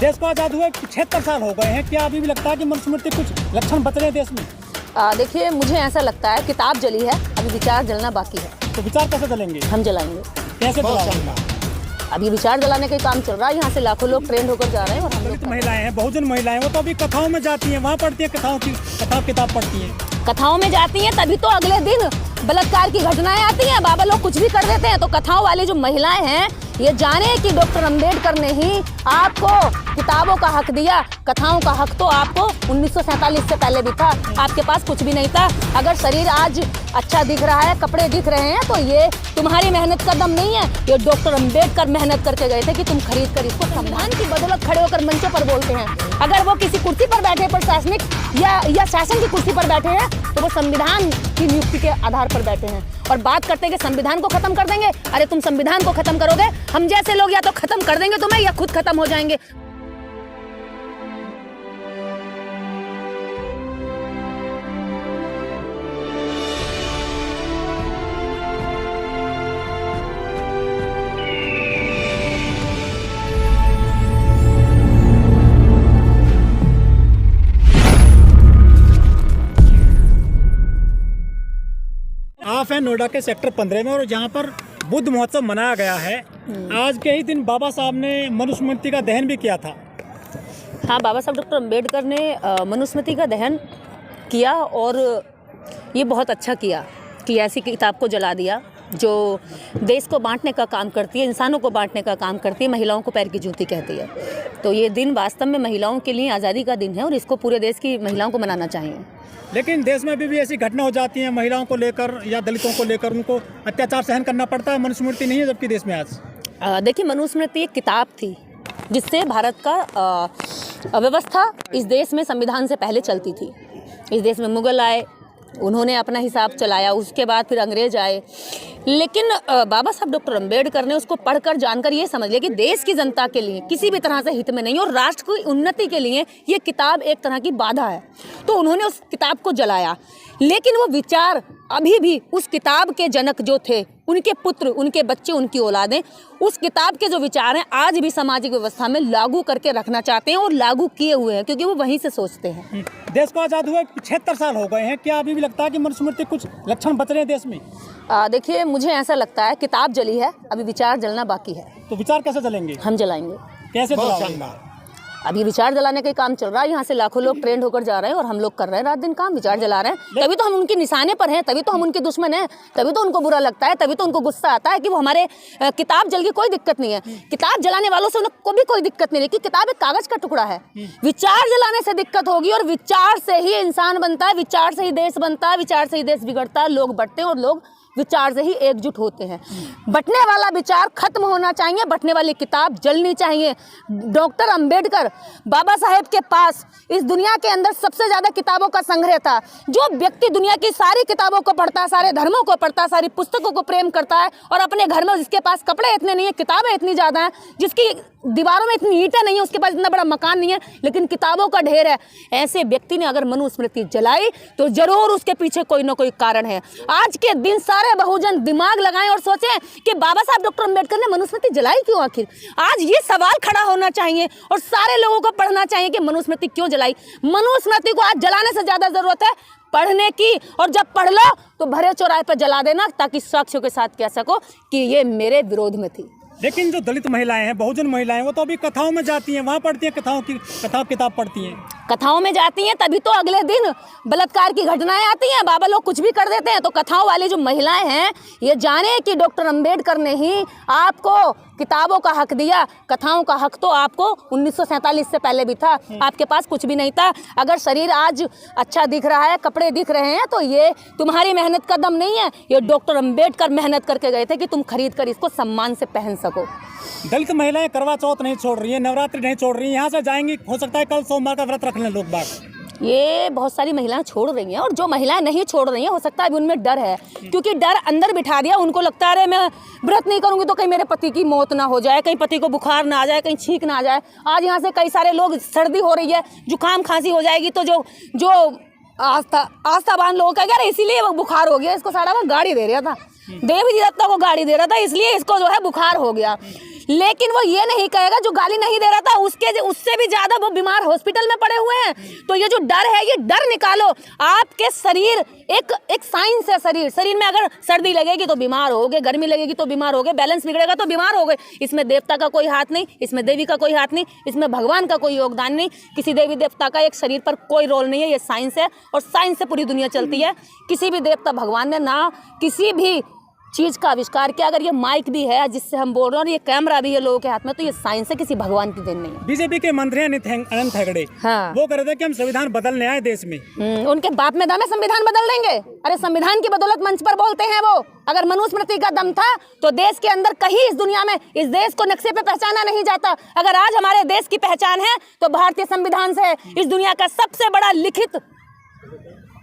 देश को आज़ाद हुए 76 साल हो गए हैं, क्या अभी भी लगता है कि मनुस्मृति कुछ लक्षण बच रहे हैं देश में? देखिए, मुझे ऐसा लगता है किताब जली है, अभी विचार जलना बाकी है। तो विचार कैसे जलेंगे? हम जलाएंगे। कैसे जलाएंगे? अभी विचार जलाने का काम चल रहा है, यहाँ से लाखों लोग ट्रेंड होकर जा रहे हैं। और हम दलित महिलाएं हैं, बहुजन महिलाएं, वो तो अभी कथाओं में जाती हैं, वहाँ पढ़ती हैं, किताब पढ़ती हैं, कथाओं में जाती हैं, तभी तो अगले दिन बलात्कार की घटनाएं आती हैं। बाबा लोग कुछ भी कर देते हैं। तो कथाओं वाली जो महिलाएं हैं, ये जाने कि डॉक्टर अंबेडकर ने ही आपको किताबों का हक दिया। कथाओं का हक तो आपको 1947 से पहले भी था, आपके पास कुछ भी नहीं था। अगर शरीर आज अच्छा दिख रहा है, कपड़े दिख रहे हैं, तो ये तुम्हारी मेहनत का दम नहीं है, ये डॉक्टर अंबेडकर मेहनत करके गए थे कि तुम खरीद कर इसको संविधान की बदौलत खड़े होकर मंचों पर बोलते हैं। अगर वो किसी कुर्सी पर बैठे, प्रशासनिक या शासन की कुर्सी पर बैठे हैं, तो वो संविधान की नियुक्ति के आधार पर बैठे हैं और बात करते हैं कि संविधान को खत्म कर देंगे। अरे तुम संविधान को खत्म करोगे, हम जैसे लोग या तो खत्म कर देंगे तुम्हें या खुद खत्म हो जाएंगे। आप हैं नोएडा के सेक्टर 15 में, और जहाँ पर बुद्ध महोत्सव मनाया गया है। आज के ही दिन बाबा साहब ने मनुस्मृति का दहन भी किया था। हाँ, बाबा साहब डॉक्टर अंबेडकर ने मनुस्मृति का दहन किया और ये बहुत अच्छा किया कि ऐसी किताब को जला दिया जो देश को बांटने का काम करती है, इंसानों को बांटने का काम करती है, महिलाओं को पैर की जूती कहती है। तो ये दिन वास्तव में महिलाओं के लिए आज़ादी का दिन है और इसको पूरे देश की महिलाओं को मनाना चाहिए। लेकिन देश में अभी भी ऐसी घटना हो जाती है, महिलाओं को लेकर या दलितों को लेकर उनको अत्याचार सहन करना पड़ता है। मनुस्मृति नहीं है जबकि देश में आज देखिए, मनुस्मृति एक किताब थी जिससे भारत का व्यवस्था इस देश में संविधान से पहले चलती थी। इस देश में मुगल आए, उन्होंने अपना हिसाब चलाया, उसके बाद फिर अंग्रेज आए। लेकिन बाबा साहब डॉक्टर अंबेडकर ने उसको पढ़कर जानकर ये समझ लिया कि देश की जनता के लिए किसी भी तरह से हित में नहीं और राष्ट्र की उन्नति के लिए ये किताब एक तरह की बाधा है। तो उन्होंने उस किताब को जलाया। लेकिन वो विचार अभी भी उस किताब के जनक जो थे, उनके पुत्र, उनके बच्चे, उनकी औलादें उस किताब के जो विचार हैं आज भी सामाजिक व्यवस्था में लागू करके रखना चाहते हैं और लागू किए हुए हैं, क्योंकि वो वहीं से सोचते हैं। देश को आज़ाद हुए 76 साल हो गए हैं, क्या अभी भी लगता है कि मनुस्मृति कुछ लक्षण बच रहे हैं देश में? देखिए, मुझे ऐसा लगता है किताब जली है, अभी विचार जलना बाकी है। तो विचार कैसे जलेंगे? हम जलाएंगे। कैसे जलाएंगे? अभी विचार जलाने का काम चल रहा है, यहाँ से लाखों लोग ट्रेंड होकर जा रहे हैं और हम लोग कर रहे हैं रात दिन काम, विचार जला रहे हैं। तभी तो हम उनके निशाने पर हैं, तभी तो हम उनके दुश्मन हैं, तभी तो उनको बुरा लगता है, तभी तो उनको गुस्सा आता है कि वो हमारे किताब जल की कोई दिक्कत नहीं है। किताब जलाने वालों से उनको भी कोई दिक्कत नहीं है कि किताब एक कागज का टुकड़ा है। विचार जलाने से दिक्कत होगी और विचार से ही इंसान बनता है, विचार से ही देश बनता है, विचार से ही देश बिगड़ता है, लोग बढ़ते हैं और लोग विचार से ही एकजुट होते हैं। बंटने वाला विचार खत्म होना चाहिए, बंटने वाली किताब जलनी चाहिए। डॉक्टर अंबेडकर, बाबा साहेब के पास इस दुनिया के अंदर सबसे ज़्यादा किताबों का संग्रह था। जो व्यक्ति दुनिया की सारी किताबों को पढ़ता है, सारे धर्मों को पढ़ता है, सारी पुस्तकों को प्रेम करता है और अपने घर में जिसके पास कपड़े इतने नहीं है, किताबें इतनी ज़्यादा हैं, जिसकी दीवारों में इतनी ईंटें नहीं है, उसके पास इतना बड़ा मकान नहीं है, लेकिन किताबों का ढेर है, ऐसे व्यक्ति ने अगर मनुस्मृति जलाई तो जरूर उसके पीछे कोई ना कोई कारण है। आज के दिन सारे बहुजन दिमाग लगाएं और सोचें कि बाबा साहब डॉक्टर अंबेडकर ने मनुस्मृति जलाई क्यों आखिर। आज ये सवाल खड़ा होना चाहिए और सारे लोगों को पढ़ना चाहिए कि मनुस्मृति क्यों जलाई। मनुस्मृति को आज जलाने से ज़्यादा ज़रूरत है पढ़ने की, और जब पढ़ लो तो भरे चौराहे पर जला देना ताकि साक्ष्यों के साथ कह सको कि ये मेरे विरोध में थी। लेकिन जो दलित महिलाएं हैं, बहुजन महिलाएं, वो तो अभी कथाओं में जाती हैं, वहाँ पढ़ती हैं, किताब पढ़ती हैं, कथाओं में जाती हैं, तभी तो अगले दिन बलात्कार की घटनाएं आती हैं। बाबा लोग कुछ भी कर देते हैं। तो कथाओं वाली जो महिलाएं हैं, ये जाने कि डॉक्टर अंबेडकर ने ही आपको किताबों का हक दिया। कथाओं का हक तो आपको 1947 से पहले भी था, आपके पास कुछ भी नहीं था। अगर शरीर आज अच्छा दिख रहा है, कपड़े दिख रहे हैं, तो ये तुम्हारी मेहनत का दम नहीं है, ये डॉक्टर अंबेडकर मेहनत करके गए थे कि तुम खरीद कर इसको सम्मान से पहन सको। दलित महिलाएं करवा चौथ नहीं छोड़ रही है, नवरात्रि नहीं छोड़ रही है, यहाँ से जाएंगी, हो सकता है कल सोमवार का व्रत रख लें लोग बाग। ये बहुत सारी महिलाएं छोड़ रही हैं और जो महिलाएं नहीं छोड़ रही हैं, हो सकता है अभी उनमें डर है, क्योंकि डर अंदर बिठा दिया। उनको लगता है अरे मैं व्रत नहीं करूंगी तो कहीं मेरे पति की मौत ना हो जाए, कहीं पति को बुखार ना आ जाए, कहीं छींक ना आ जाए। आज यहाँ से कई सारे लोग, सर्दी हो रही है, जुकाम खांसी हो जाएगी, तो जो आस्थावान लोगों का यार इसीलिए वो बुखार हो गया, इसको सारा वो गाड़ी दे रहा था, देवी दत्ता को गाड़ी दे रहा था, इसलिए इसको जो है बुखार हो गया। लेकिन वो ये नहीं कहेगा जो गाली नहीं दे रहा था उससे भी ज्यादा वो बीमार हॉस्पिटल में पड़े हुए हैं। तो ये जो डर है, ये डर निकालो। आपके शरीर एक साइंस है। शरीर में अगर सर्दी लगेगी तो बीमार होगे, गर्मी लगेगी तो बीमार होगे, बैलेंस बिगड़ेगा तो बीमार होगे। इसमें देवता का कोई हाथ नहीं, इसमें देवी का कोई हाथ नहीं, इसमें भगवान का कोई योगदान नहीं, किसी देवी देवता का एक शरीर पर कोई रोल नहीं है। ये साइंस है और साइंस से पूरी दुनिया चलती है। किसी भी देवता भगवान ने ना किसी भी चीज का आविष्कार किया। अगर ये माइक भी है जिससे हम बोल रहे हैं और ये कैमरा भी है लोगों के हाथ में, तो ये साइंस है, किसी भगवान की देन नहीं है। बीजेपी के मंत्री अनंत हेगड़े, हाँ, वो कह रहे थे कि हम संविधान बदलने आए देश में। उनके बाप में दम है, संविधान बदल देंगे। अरे संविधान की बदौलत मंच पर बोलते हैं वो। अगर मनुस्मृति का दम था तो देश के अंदर कहीं इस दुनिया में इस देश को नक्शे पे पहचाना नहीं जाता। अगर आज हमारे देश की पहचान है तो भारतीय संविधान से है। इस दुनिया का सबसे बड़ा लिखित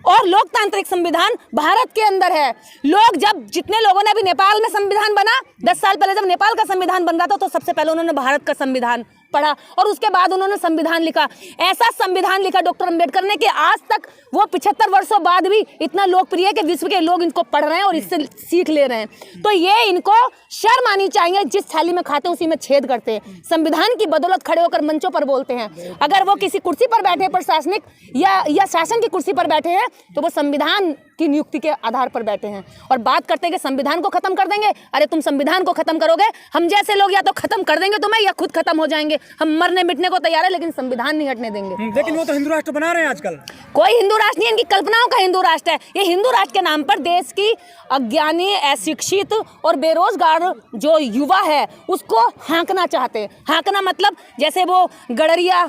और लोकतांत्रिक संविधान भारत के अंदर है। लोग जब जितने लोगों ने अभी नेपाल में संविधान बना, 10 साल पहले जब नेपाल का संविधान बन रहा था तो सबसे पहले उन्होंने भारत का संविधान पढ़ा और उसके बाद उन्होंने संविधान लिखा। ऐसा संविधान लिखा डॉक्टर अंबेडकर ने कि आज तक वो 75 वर्षों बाद भी इतना लोकप्रिय है कि विश्व के लोग इनको पढ़ रहे हैं और इससे सीख ले रहे हैं। तो ये इनको शर्म आनी चाहिए। जिस थाली में खाते हैं उसी में छेद करते हैं। संविधान की बदौलत खड़े होकर मंचों पर बोलते हैं। अगर वो किसी कुर्सी पर बैठे प्रशासनिक या शासन की कुर्सी पर बैठे हैं तो वो संविधान की नियुक्ति के आधार पर बैठे हैं और बात करते हैं कि संविधान को खत्म कर देंगे। अरे तुम संविधान को खत्म करोगे, हम जैसे लोग या तो खत्म कर देंगे तुम्हें या खुद खत्म हो जाएंगे। हम मरने मिटने को तैयार है लेकिन संविधान नहीं हटने देंगे। लेकिन वो तो हिंदू राष्ट्र बना रहे हैं आजकल। कोई हिंदू राष्ट्र नहीं, इनकी कल्पनाओं का हिंदू राष्ट्र है। ये हिंदू राष्ट्र के नाम पर देश की अज्ञानी, अशिक्षित और बेरोजगार जो युवा है उसको हाँकना चाहते हैं। हाँकना मतलब जैसे वो गडरिया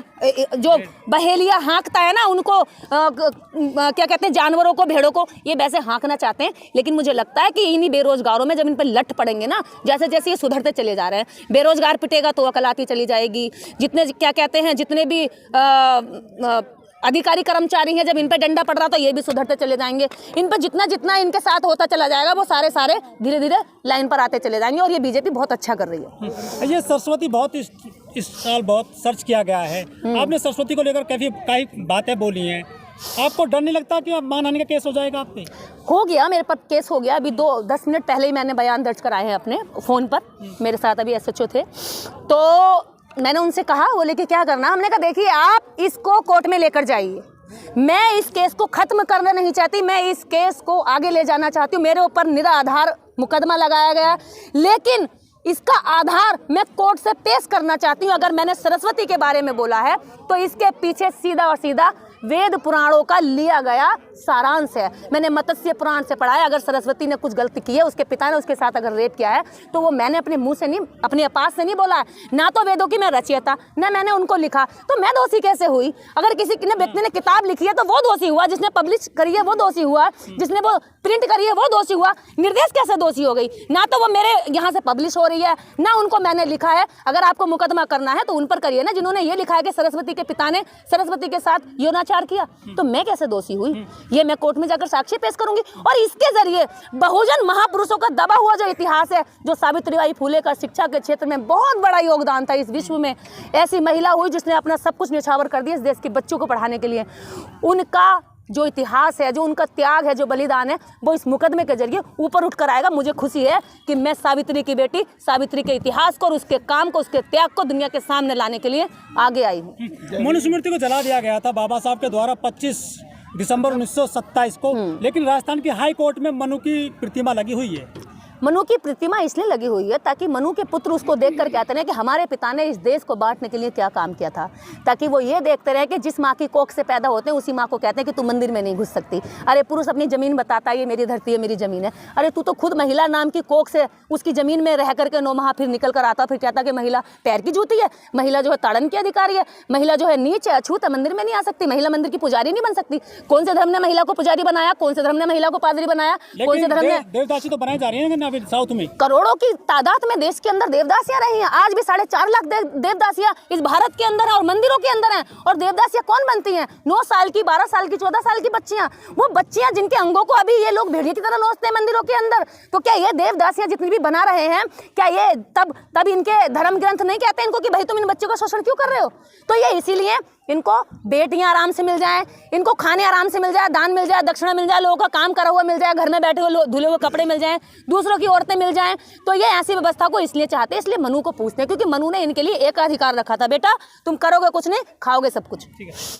जो बहेलिया हाँकता है ना, उनको क्या कहते हैं, जानवरों को, भेड़ों को, ये वैसे हाँकना चाहते हैं। लेकिन मुझे लगता है कि इन्हीं बेरोजगारों में जब इन पर लठ पड़ेंगे ना, जैसे जैसे ये सुधरते चले जा रहे हैं, बेरोजगार पिटेगा तो अकल आती चली जाएगी। जितने क्या कहते हैं, जितने भी अधिकारी कर्मचारी हैं, जब इन पर डंडा पड़ रहा तो ये भी सुधरते चले जाएंगे। इन पर जितना जितना इनके साथ होता चला जाएगा वो सारे धीरे धीरे लाइन पर आते चले जाएंगे। और ये बीजेपी बहुत अच्छा कर रही है। ये सरस्वती बहुत इस साल बहुत सर्च किया गया है। आपने सरस्वती को लेकर कई बातें बोली हैं। आपको डर नहीं लगता कि अब मानहानि का केस हो जाएगा आप पे? हो गया, मेरे पर केस हो गया। अभी 10 मिनट पहले ही मैंने बयान दर्ज कराए हैं अपने फ़ोन पर। मेरे साथ अभी SHO थे तो मैंने उनसे कहा, बोले कि क्या करना। हमने कहा देखिए आप इसको कोर्ट में लेकर जाइए। मैं इस केस को ख़त्म करना नहीं चाहती, मैं इस केस को आगे ले जाना चाहती हूँ। मेरे ऊपर निराधार मुकदमा लगाया गया, लेकिन इसका आधार मैं कोर्ट से पेश करना चाहती हूँ। अगर मैंने सरस्वती के बारे में बोला है तो इसके पीछे सीधा और सीधा वेद पुराणों का लिया गया सारांश है। मैंने मत्स्य पुराण से पढ़ा है। अगर सरस्वती ने कुछ गलती की है, उसके पिता ने उसके साथ अगर रेप किया है, तो वो मैंने अपने मुंह से नहीं, अपने पास से नहीं बोला है। ना तो वेदों की मैं रचयिता, ना मैंने उनको लिखा, तो मैं दोषी कैसे हुई? अगर किसी ने व्यक्ति ने किताब लिखी है तो वो दोषी हुआ, जिसने पब्लिश करी है वो दोषी हुआ, जिसने वो प्रिंट करी है वो दोषी हुआ। निर्देश कैसे दोषी हो गई? ना तो वो मेरे यहाँ से पब्लिश हो रही है, ना उनको मैंने लिखा है। अगर आपको मुकदमा करना है तो उन पर करिए ना, जिन्होंने ये लिखा है कि सरस्वती के पिता ने सरस्वती के साथ यौनाचार किया। तो मैं कैसे दोषी हुई? ये मैं कोर्ट में जाकर साक्ष्य पेश करूंगी। और इसके जरिए बहुजन महापुरुषों का दबा हुआ जो इतिहास है, जो सावित्रीबाई फुले का शिक्षा के क्षेत्र में बहुत बड़ा योगदान था। इस विश्व में ऐसी महिला हुई जिसने अपना सब कुछ न्यौछावर कर दिया इस देश के बच्चों को पढ़ाने के लिए। उनका जो इतिहास है, जो उनका त्याग है, जो बलिदान है, वो इस मुकदमे के जरिए ऊपर उठ कर आएगा। मुझे खुशी है कि मैं सावित्री की बेटी, सावित्री के इतिहास को और उसके काम को, उसके त्याग को दुनिया के सामने लाने के लिए आगे आई हूँ। मनुस्मृति को जला दिया गया था बाबा साहब के द्वारा 25 दिसंबर 1927 को, लेकिन राजस्थान की हाई कोर्ट में मनु की प्रतिमा लगी हुई है। मनु की प्रतिमा इसलिए लगी हुई है ताकि मनु के पुत्र उसको देख कर कहते रहे कि हमारे पिता ने इस देश को बांटने के लिए क्या काम किया था, ताकि वो ये देखते रहे कि जिस माँ की कोख से पैदा होते हैं उसी माँ को कहते हैं कि तू मंदिर में नहीं घुस सकती। अरे पुरुष अपनी ज़मीन बताता है, ये मेरी धरती है, मेरी ज़मीन है। अरे तू तो खुद महिला नाम की कोख से उसकी ज़मीन में रह करके 9 माह फिर निकल कर आता, फिर कहता कि महिला पैर की जूती है, महिला जो है ताड़न की अधिकारी है, महिला जो है नीच है, अछूत है, मंदिर में नहीं आ सकती, महिला मंदिर की पुजारी नहीं बन सकती। कौन से धर्म ने महिला को पुजारी बनाया? कौन से धर्म ने महिला को पादरी बनाया? कौन से धर्म ने? देवदासी तो बनाए जा रही है साउथ में। करोड़ों की तादाद में देश के अंदर देवदासियां रही हैं। आज भी 4.5 लाख देवदासियां इस भारत के अंदर है और मंदिरों के अंदर हैं। और देवदासियां कौन बनती हैं? 9 साल की, 12 साल की, 14 साल की बच्चियां। वो बच्चियां जिनके अंगों को अभी ये लोग भेड़िए की तरह नोचते हैं मंदिरों के अंदर। तो क्या ये देवदासियां जितनी भी बना रहे हैं, क्या ये तब इनके धर्म ग्रंथ नहीं कहते इनको कि भाई तुम इन बच्चों का शोषण क्यों कर रहे हो? तो ये इसीलिए इनको बेटियां आराम से मिल जाएं, इनको खाने आराम से मिल जाए, दान मिल जाए, दक्षिणा मिल जाए, लोगों का काम करा हुआ मिल जाए, घर में बैठे हुए धुले हुए कपड़े मिल जाएं, दूसरों की औरतें मिल जाएं। तो ये ऐसी व्यवस्था को इसलिए चाहते हैं, इसलिए मनु को पूछते हैं, क्योंकि मनु ने इनके लिए एक अधिकार रखा था, बेटा तुम करोगे कुछ नहीं, खाओगे सब कुछ।